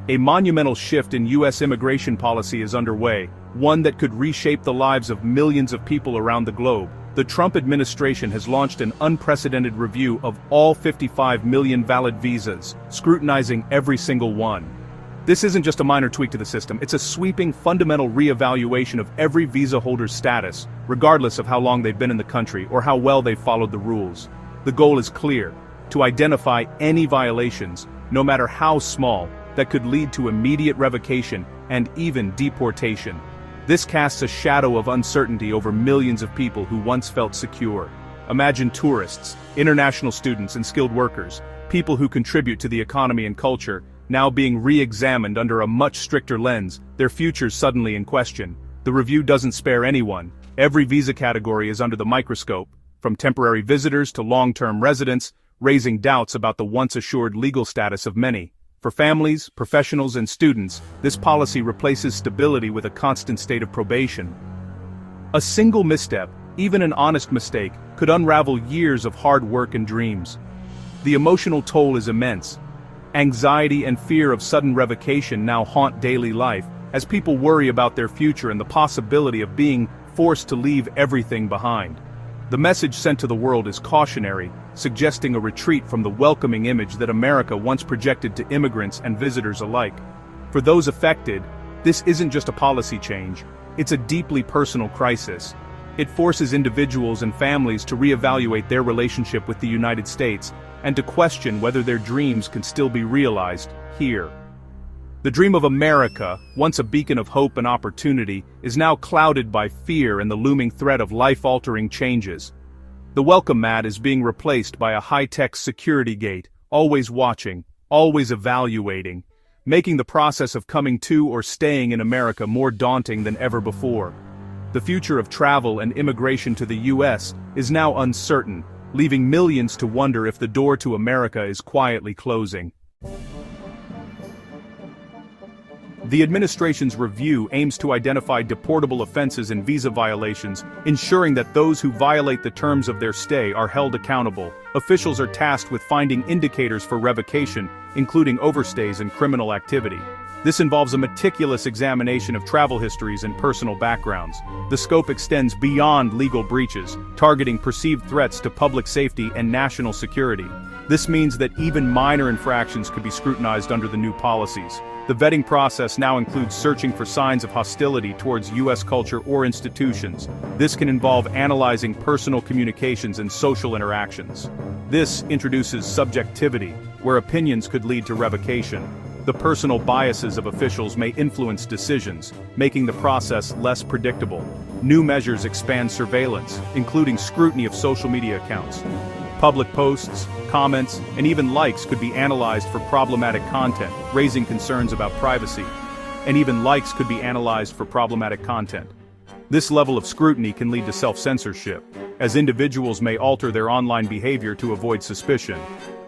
A monumental shift in U.S. immigration policy is underway, one that could reshape the lives of millions of people around the globe. The Trump administration has launched an unprecedented review of all 55 million valid visas, scrutinizing every single one. This isn't just a minor tweak to the system, it's a sweeping, fundamental re-evaluation of every visa holder's status, regardless of how long they've been in the country or how well they've followed the rules. The goal is clear: to identify any violations, no matter how small, that could lead to immediate revocation and even deportation. This casts a shadow of uncertainty over millions of people who once felt secure. Imagine tourists, international students and skilled workers, people who contribute to the economy and culture, now being re-examined under a much stricter lens, their futures suddenly in question. The review doesn't spare anyone. Every visa category is under the microscope, from temporary visitors to long-term residents, raising doubts about the once assured legal status of many. For families, professionals and students, this policy replaces stability with a constant state of probation. A single misstep, even an honest mistake, could unravel years of hard work and dreams. The emotional toll is immense. Anxiety and fear of sudden revocation now haunt daily life, as people worry about their future and the possibility of being forced to leave everything behind. The message sent to the world is cautionary, suggesting a retreat from the welcoming image that America once projected to immigrants and visitors alike. For those affected, this isn't just a policy change, it's a deeply personal crisis. It forces individuals and families to reevaluate their relationship with the United States and to question whether their dreams can still be realized here. The dream of America, once a beacon of hope and opportunity, is now clouded by fear and the looming threat of life-altering changes. The welcome mat is being replaced by a high-tech security gate, always watching, always evaluating, making the process of coming to or staying in America more daunting than ever before. The future of travel and immigration to the U.S. is now uncertain, leaving millions to wonder if the door to America is quietly closing. The administration's review aims to identify deportable offenses and visa violations, ensuring that those who violate the terms of their stay are held accountable. Officials are tasked with finding indicators for revocation, including overstays and criminal activity. This involves a meticulous examination of travel histories and personal backgrounds. The scope extends beyond legal breaches, targeting perceived threats to public safety and national security. This means that even minor infractions could be scrutinized under the new policies. The vetting process now includes searching for signs of hostility towards U.S. culture or institutions. This can involve analyzing personal communications and social interactions. This introduces subjectivity, where opinions could lead to revocation. The personal biases of officials may influence decisions, making the process less predictable. New measures expand surveillance, including scrutiny of social media accounts. Public posts, comments, and even likes could be analyzed for problematic content, raising concerns about privacy. And even likes could be analyzed for problematic content. This level of scrutiny can lead to self-censorship, as individuals may alter their online behavior to avoid suspicion.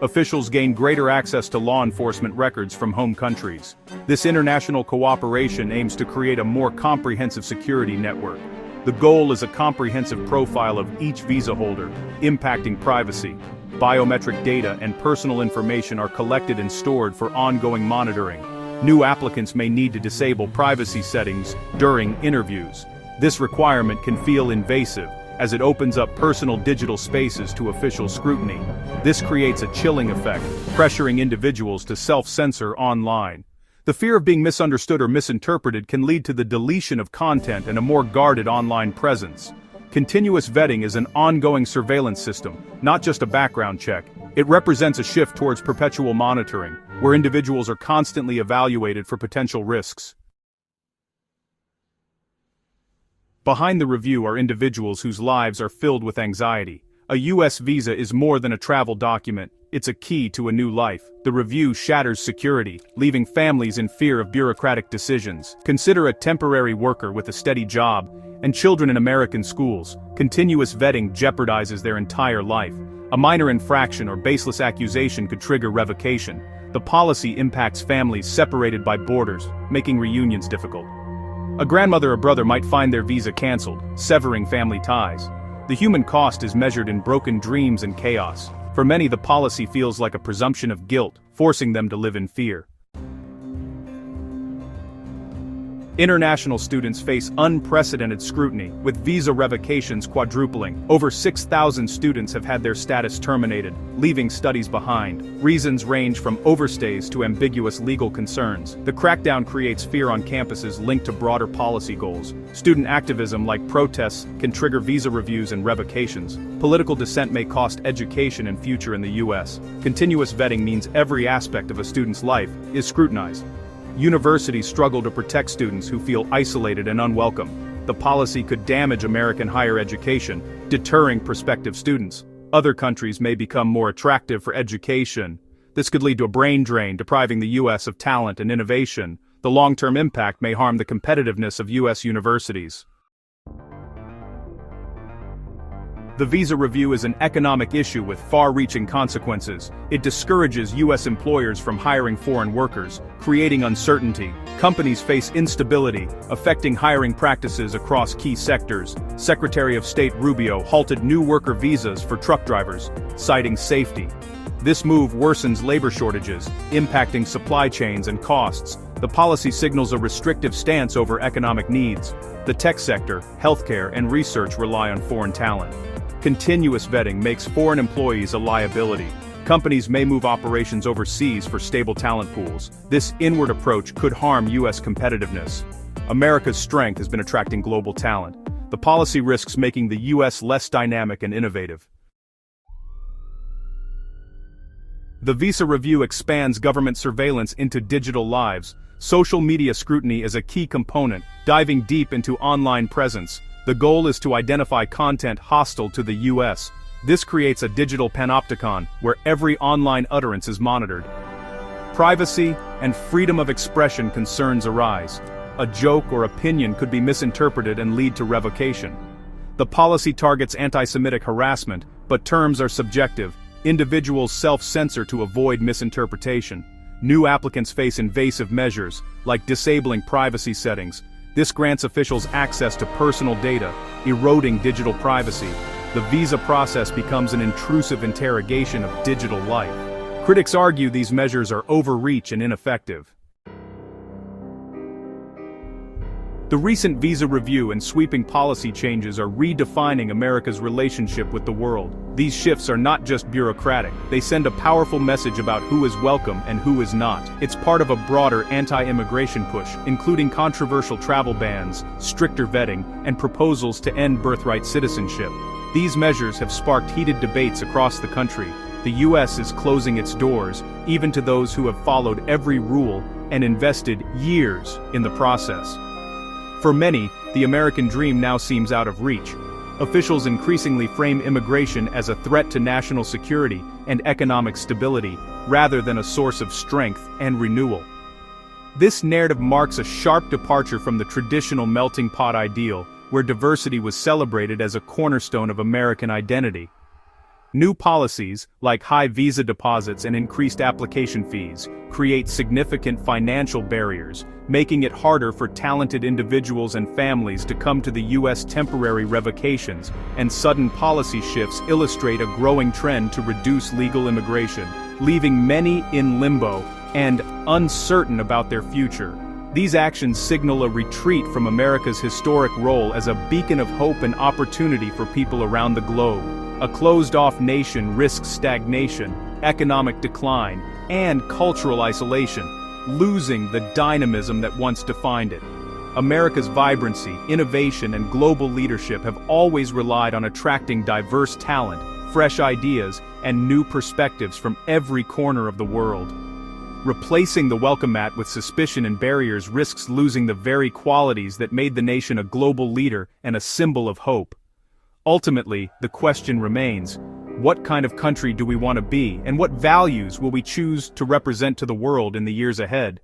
Officials gain greater access to law enforcement records from home countries. This international cooperation aims to create a more comprehensive security network. The goal is a comprehensive profile of each visa holder, impacting privacy. Biometric data and personal information are collected and stored for ongoing monitoring. New applicants may need to disable privacy settings during interviews. This requirement can feel invasive, as it opens up personal digital spaces to official scrutiny. This creates a chilling effect, pressuring individuals to self-censor online. The fear of being misunderstood or misinterpreted can lead to the deletion of content and a more guarded online presence. Continuous vetting is an ongoing surveillance system, not just a background check. It represents a shift towards perpetual monitoring, where individuals are constantly evaluated for potential risks. Behind the review are individuals whose lives are filled with anxiety. A U.S. visa is more than a travel document, it's a key to a new life. The review shatters security, leaving families in fear of bureaucratic decisions. Consider a temporary worker with a steady job, and children in American schools. Continuous vetting jeopardizes their entire life. A minor infraction or baseless accusation could trigger revocation. The policy impacts families separated by borders, making reunions difficult. A grandmother or brother might find their visa canceled, severing family ties. The human cost is measured in broken dreams and chaos. For many, the policy feels like a presumption of guilt, forcing them to live in fear. International students face unprecedented scrutiny, with visa revocations quadrupling. Over 6,000 students have had their status terminated, leaving studies behind. Reasons range from overstays to ambiguous legal concerns. The crackdown creates fear on campuses linked to broader policy goals. Student activism like protests can trigger visa reviews and revocations. Political dissent may cost education and future in the US. Continuous vetting means every aspect of a student's life is scrutinized. Universities struggle to protect students who feel isolated and unwelcome. The policy could damage American higher education, deterring prospective students. Other countries may become more attractive for education. This could lead to a brain drain, depriving the US of talent and innovation. The long-term impact may harm the competitiveness of US universities. The visa review is an economic issue with far-reaching consequences. It discourages US employers from hiring foreign workers, creating uncertainty. Companies face instability, affecting hiring practices across key sectors. Secretary of State Rubio halted new worker visas for truck drivers, citing safety. This move worsens labor shortages, impacting supply chains and costs. The policy signals a restrictive stance over economic needs. The tech sector, healthcare, and research rely on foreign talent. Continuous vetting makes foreign employees a liability. Companies may move operations overseas for stable talent pools. This inward approach could harm US competitiveness. America's strength has been attracting global talent. The policy risks making the US less dynamic and innovative. The visa review expands government surveillance into digital lives. Social media scrutiny is a key component, diving deep into online presence. The goal is to identify content hostile to the US. This creates a digital panopticon, where every online utterance is monitored. Privacy and freedom of expression concerns arise. A joke or opinion could be misinterpreted and lead to revocation. The policy targets anti-Semitic harassment, but terms are subjective. Individuals self-censor to avoid misinterpretation. New applicants face invasive measures, like disabling privacy settings. This grants officials access to personal data, eroding digital privacy. The visa process becomes an intrusive interrogation of digital life. Critics argue these measures are overreach and ineffective. The recent visa review and sweeping policy changes are redefining America's relationship with the world. These shifts are not just bureaucratic, they send a powerful message about who is welcome and who is not. It's part of a broader anti-immigration push, including controversial travel bans, stricter vetting, and proposals to end birthright citizenship. These measures have sparked heated debates across the country. The US is closing its doors, even to those who have followed every rule and invested years in the process. For many, the American dream now seems out of reach. Officials increasingly frame immigration as a threat to national security and economic stability, rather than a source of strength and renewal. This narrative marks a sharp departure from the traditional melting pot ideal, where diversity was celebrated as a cornerstone of American identity. New policies, like high visa deposits and increased application fees, create significant financial barriers, making it harder for talented individuals and families to come to the US. Temporary revocations and sudden policy shifts illustrate a growing trend to reduce legal immigration, leaving many in limbo and uncertain about their future. These actions signal a retreat from America's historic role as a beacon of hope and opportunity for people around the globe. A closed-off nation risks stagnation, economic decline, and cultural isolation, losing the dynamism that once defined it. America's vibrancy, innovation, and global leadership have always relied on attracting diverse talent, fresh ideas, and new perspectives from every corner of the world. Replacing the welcome mat with suspicion and barriers risks losing the very qualities that made the nation a global leader and a symbol of hope. Ultimately, the question remains, what kind of country do we want to be, and what values will we choose to represent to the world in the years ahead?